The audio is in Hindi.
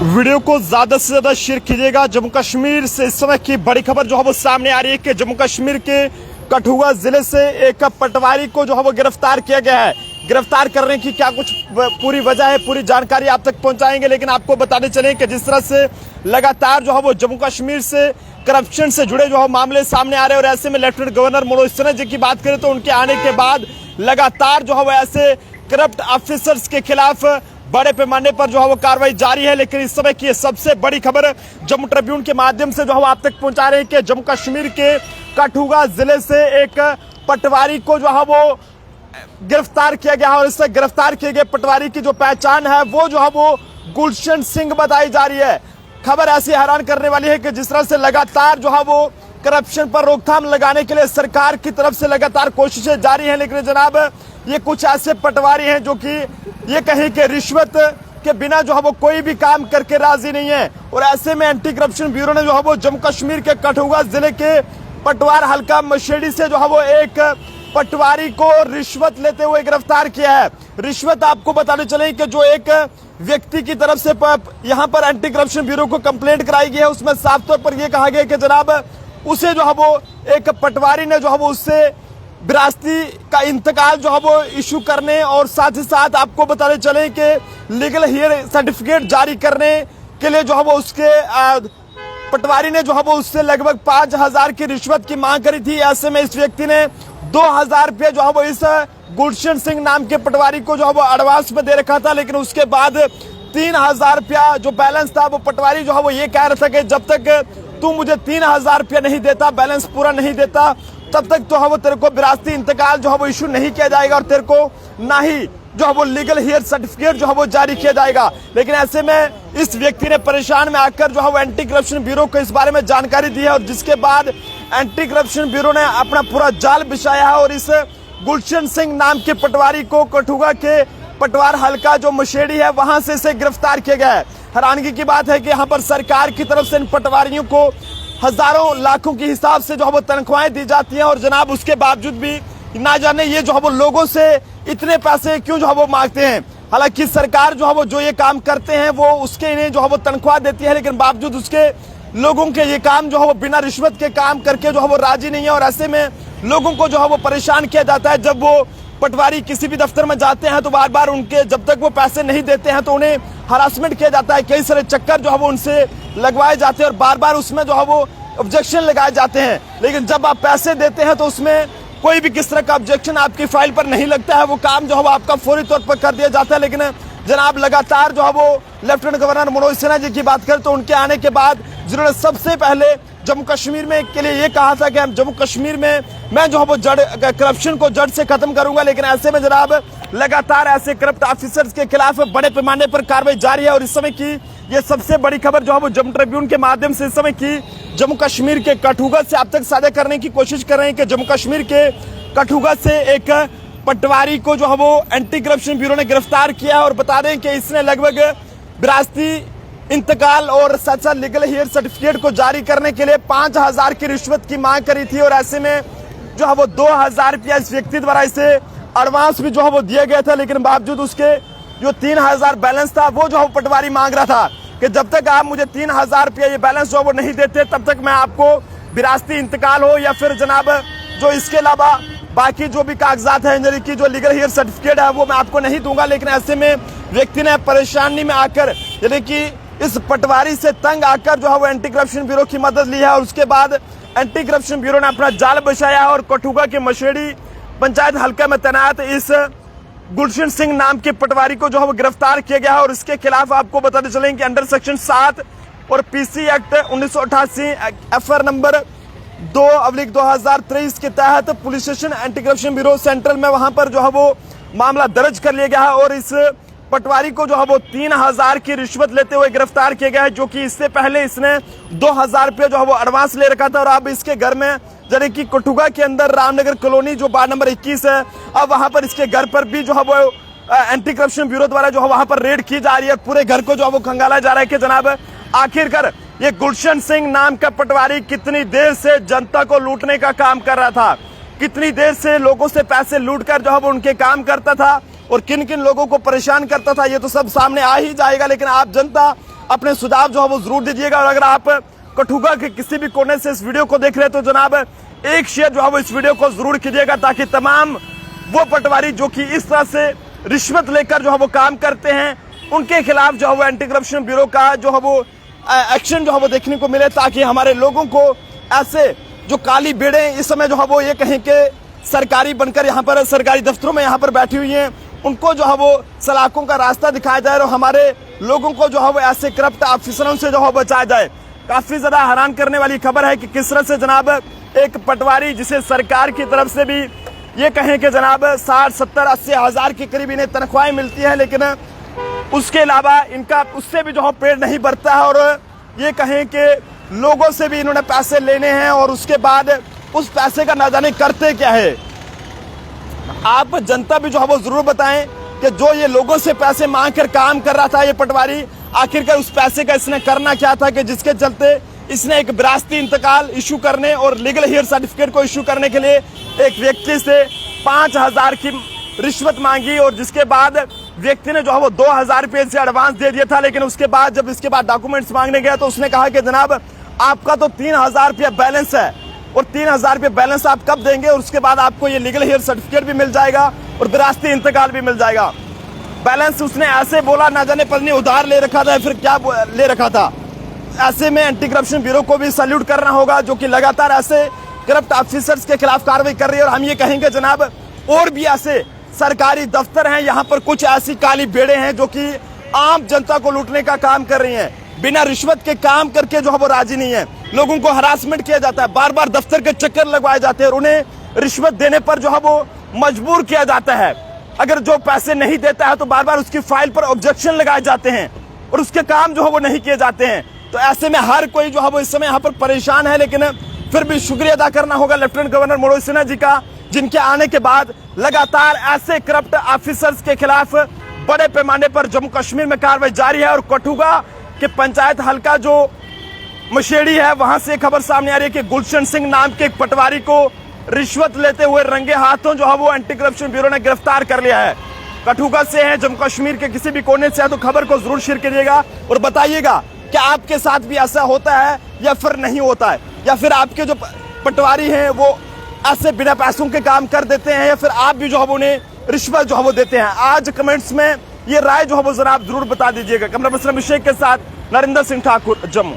वीडियो को ज्यादा से ज्यादा शेयर कीजिएगा। जम्मू कश्मीर से इस समय की बड़ी खबर जो है वो सामने आ रही है कि जम्मू कश्मीर के कठुआ जिले से एक पटवारी को जो है वो गिरफ्तार किया गया है। गिरफ्तार करने की क्या कुछ पूरी वजह है, पूरी जानकारी आप तक पहुंचाएंगे, लेकिन आपको बताने चले कि जिस तरह से लगातार जो है वो जम्मू कश्मीर से करप्शन से जुड़े जो है मामले सामने आ रहे हैं और ऐसे में लेफ्टिनेंट गवर्नर मनोज सिन्हा जी की बात करें तो उनके आने के बाद लगातार जो है वो ऐसे करप्ट ऑफिसर्स के खिलाफ बड़े पैमाने पर जो है वो कार्रवाई जारी है। लेकिन इस समय की सबसे बड़ी खबर जम्मू ट्रिब्यून के माध्यम से जो है आप तक पहुंचा रहे हैं कि जम्मू कश्मीर के कठुआ जिले से एक पटवारी को जो है वो गिरफ्तार किया गया है और इससे गिरफ्तार किए गए पटवारी की जो पहचान है वो जो है वो गुलशन सिंह बताई जा रही है। खबर ऐसी हैरान करने वाली है कि जिस तरह से लगातार जो है वो करप्शन पर रोकथाम लगाने के लिए सरकार की तरफ से लगातार कोशिशें जारी हैं, लेकिन जनाब ये कुछ ऐसे पटवारी हैं जो कि ये कहीं के रिश्वत के बिना जो है वो कोई भी काम करके राजी नहीं है। और ऐसे में एंटी करप्शन ब्यूरो ने जो है वो जम्मू कश्मीर के कठुआ जिले के पटवार हल्का मशेड़ी से जो है वो एक पटवारी को रिश्वत लेते हुए गिरफ्तार किया है। रिश्वत आपको बताने चले कि जो एक व्यक्ति की तरफ से यहाँ पर एंटी करप्शन ब्यूरो को कंप्लेंट कराई गई है उसमें साफ तौर पर यह कहा गया कि जनाब उसे जो है वो एक पटवारी ने जो है वो उससे विरासती का इंतकाल जो है वो इशू करने और साथ ही साथ आपको बताने चले कि लीगल हियर सर्टिफिकेट जारी करने के लिए जो है वो उसके पटवारी ने जो है वो उससे लगभग 5,000 की रिश्वत की मांग करी थी। ऐसे में इस व्यक्ति ने 2,000 रुपये जो है वो इस गुलशन सिंह नाम के पटवारी को जो है वो एडवांस में दे रखा था, लेकिन उसके बाद 3,000 रुपया जो बैलेंस था वो पटवारी जो है वो ये कह रहा था कि जब तक तू मुझे 3,000 रुपया नहीं देता, बैलेंस पूरा नहीं देता, तब तक तो है वो तेरे को विरासती इंतकाल जो है वो इशू नहीं किया जाएगा और तेरे को ना ही जो है वो लीगल हियर सर्टिफिकेट जो है वो जारी किया जाएगा। लेकिन ऐसे में इस व्यक्ति ने परेशान में आकर जो है वो एंटी करप्शन ब्यूरो को इस बारे में जानकारी दी है और जिसके बाद एंटी करप्शन ब्यूरो ने अपना पूरा जाल बिछाया है और इस गुलशन सिंह नाम के पटवारी को कठुआ के पटवार हल्का जो मशेड़ी है वहां से इसे गिरफ्तार किया गया है। हैरानगी की बात है कि यहाँ पर सरकार की तरफ से इन पटवारियों को हजारों लाखों के हिसाब से जो है वो तनख्वाहें दी जाती हैं और जनाब उसके बावजूद भी ना जाने ये जो है वो लोगों से इतने पैसे क्यों जो है वो मांगते हैं। हालांकि सरकार जो है वो जो ये काम करते हैं वो उसके इन्हें जो है वो तनख्वाह देती है, लेकिन बावजूद उसके लोगों के ये काम जो है वो बिना रिश्वत के काम करके जो है वो राजी नहीं है और ऐसे में लोगों को जो है वो परेशान किया जाता है। जब वो पटवारी किसी भी दफ्तर में जाते हैं तो बार बार उनके जब तक वो पैसे नहीं देते हैं तो उन्हें हरासमेंट किया जाता है, कई सारे चक्कर जो है वो उनसे लगवाए जाते हैं और बार बार उसमें जो है वो ऑब्जेक्शन लगाए जाते हैं। लेकिन जब आप पैसे देते हैं तो उसमें कोई भी किस तरह का ऑब्जेक्शन आपकी फाइल पर नहीं लगता है, वो काम जो है वो आपका फौरी तौर पर कर दिया जाता है। लेकिन जनाब लगातार जो है वो लेफ्टिनेंट गवर्नर मनोज सिन्हा जी की बात करें तो उनके आने के बाद जिन्होंने सबसे पहले जम्मू कश्मीर में के लिए ये कहा था कि हम जम्मू कश्मीर में मैं जो है वो करप्शन को जड़ से खत्म करूंगा, लेकिन ऐसे में जनाब लगातार ऐसे करप्ट ऑफिसर्स के खिलाफ बड़े पैमाने पर कार्रवाई जारी है। और इस समय की ये सबसे बड़ी खबर जो है वो जम्मू ट्रिब्यून के माध्यम से इस समय की जम्मू कश्मीर के कठुआ से आप तक साझा करने की कोशिश कर रहे हैं कि जम्मू कश्मीर के कठुआ से एक पटवारी को जो है वो एंटी करप्शन ब्यूरो ने गिरफ्तार किया है और बता दें कि इसने लगभग विरासती इंतकाल और साथ साथ लीगल हियर सर्टिफिकेट को जारी करने के लिए 5,000 की रिश्वत की मांग करी थी और ऐसे में जो है वो 2,000 रुपया इस व्यक्ति द्वारा इसे एडवांस भी जो है वो दिया गया था, लेकिन बावजूद उसके जो 3,000 बैलेंस था वो जो है पटवारी मांग रहा था कि जब तक आप मुझे 3,000 रुपया ये बैलेंस जो है वो नहीं देते तब तक मैं आपको विरासती इंतकाल हो या फिर जनाब जो इसके अलावा बाकी जो भी कागजात है इंजरी की जो लीगल हियर सर्टिफिकेट है वो मैं आपको नहीं दूंगा। लेकिन ऐसे में व्यक्ति ने परेशानी में आकर यानी कि इस पटवारी से तंग आकर जो है वो एंटी करप्शन ब्यूरो की मदद ली है और उसके बाद एंटी करप्शन ब्यूरो ने अपना जाल बिछाया और कठुआ के मशेड़ी पंचायत हल्के में तैनात इस गुलशन सिंह नाम के पटवारी को जो है वो गिरफ्तार किया गया है और इसके खिलाफ आपको बताते चलेंगे कि अंडर सेक्शन 7 और पीसी एक्ट 1988 FR नंबर 2/2023 के तहत police station anti corruption bureau central में वहां पर जो है वो मामला दर्ज कर लिया गया है और इस पटवारी को जो है वो 3,000 की रिश्वत लेते हुए गिरफ्तार किया गया है, जो कि इससे पहले इसने 2,000 रुपये जो है वो एडवांस ले रखा था और अब इसके घर में यानी कि कठुआ के अंदर रामनगर कॉलोनी जो वार्ड नंबर 21 है, अब वहां पर इसके घर पर भी जो है वो एंटी करप्शन ब्यूरो द्वारा जो है वहां पर रेड की जा रही है। पूरे घर को जो है वो खंगाला जा रहा है कि जनाब आखिरकार ये गुलशन सिंह नाम का पटवारी कितनी देर से जनता को लूटने का काम कर रहा था, कितनी देर से लोगों से पैसे लूट कर जो है वो उनके काम करता था और किन किन लोगों को परेशान करता था, ये तो सब सामने आ ही जाएगा। लेकिन आप जनता अपने सुझाव जो है वो जरूर दीजिएगा। और अगर आप कठुआ के किसी भी कोने से इस वीडियो को देख रहे हैं तो जनाब एक शेयर जो है वो इस वीडियो को जरूर कीजिएगा, ताकि तमाम वो पटवारी जो कि इस तरह से रिश्वत लेकर जो है वो काम करते हैं उनके खिलाफ जो है वो एंटी करप्शन ब्यूरो का जो है वो एक्शन जो है वो देखने को मिले, ताकि हमारे लोगों को ऐसे जो काली बेड़े इस समय जो है वो ये कहें कि सरकारी बनकर यहाँ पर सरकारी दफ्तरों में यहाँ पर बैठी हुई हैं, उनको जो है वो सलाखों का रास्ता दिखाया जाए और हमारे लोगों को जो है वो ऐसे करप्ट ऑफिसरों से जो है बचाया जाए। काफी ज्यादा हैरान करने वाली खबर है कि किस तरह से जनाब एक पटवारी जिसे सरकार की तरफ से भी ये कहें कि जनाब 60, 70, 80 हजार के करीब इन्हें तनख्वाहें मिलती है, लेकिन उसके अलावा इनका उससे भी जो है पेट नहीं भरता है और ये कहें कि लोगों से भी इन्होंने पैसे लेने हैं और उसके बाद उस पैसे का ना जाने करते क्या है। आप जनता भी जो है वो जरूर बताएं कि जो ये लोगों से पैसे मांग कर काम कर रहा था ये पटवारी, आखिरकार उस पैसे का इसने करना क्या था कि जिसके चलते इसने एक विरासती इंतकाल इशू करने और लीगल हेयर सर्टिफिकेट को इशू करने के लिए एक व्यक्ति से 5,000 की रिश्वत मांगी और जिसके बाद व्यक्ति ने जो है वो 2,000 रुपये से एडवांस दे दिया था। लेकिन उसके बाद जब इसके बाद डॉक्यूमेंट्स मांगने गया तो उसने कहा कि जनाब आपका तो 3,000 रुपया बैलेंस है और 3,000 रुपये बैलेंस आप कब देंगे, और उसके बाद आपको ये लीगल हेयर सर्टिफिकेट भी मिल जाएगा और विरासती इंतकाल भी मिल जाएगा। बैलेंस उसने ऐसे बोला, ना जाने पत्नी उधार ले रखा था फिर क्या ले रखा था। ऐसे में एंटी करप्शन ब्यूरो को भी सैल्यूट करना होगा जो कि लगातार ऐसे करप्ट ऑफिसर्स के खिलाफ कार्रवाई कर रही है। और हम ये कहेंगे जनाब और भी ऐसे सरकारी दफ्तर हैं, यहाँ पर कुछ ऐसी काली बेड़े हैं जो कि आम जनता को लूटने का काम कर रही हैं, बिना रिश्वत के काम करके जो है वो राजी नहीं है। लोगों को हरासमेंट किया जाता है, बार बार दफ्तर के चक्कर लगवाए जाते हैं और उन्हें रिश्वत देने पर जो है वो मजबूर किया जाता है। अगर जो पैसे नहीं देता है तो बार बार उसकी फाइल पर ऑब्जेक्शन लगाए जाते हैं और उसके काम जो है वो नहीं किए जाते हैं। तो ऐसे में हर कोई जो है वो इस समय यहाँ पर परेशान है, लेकिन फिर भी शुक्रिया अदा करना होगा लेफ्टिनेंट गवर्नर मनोज सिन्हा जी का, जिनके आने के बाद लगातार ऐसे करप्ट ऑफिसर्स के खिलाफ बड़े पैमाने पर जम्मू कश्मीर में कार्रवाई जारी है। और कठुआ के पंचायत हल्का जो मशेड़ी है वहां से खबर सामने आ रही है कि गुलशन सिंह नाम के एक पटवारी को रिश्वत लेते हुए रंगे हाथों जो है वो एंटी करप्शन ब्यूरो ने गिरफ्तार कर लिया है। कठुआ से है, जम्मू कश्मीर के किसी भी कोने से है तो खबर को जरूर शेयर कीजिएगा और बताइएगा कि आपके साथ भी ऐसा होता है या फिर नहीं होता है, या फिर आपके जो पटवारी हैं वो ऐसे बिना पैसों के काम कर देते हैं, या फिर आप भी जो है उन्हें रिश्वत जो है वो देते हैं। आज कमेंट्स में ये राय जो है वो जरा आप जरूर बता दीजिएगा। कैमरा पर्सन अभिषेक के साथ नरेंद्र सिंह ठाकुर, जम्मू।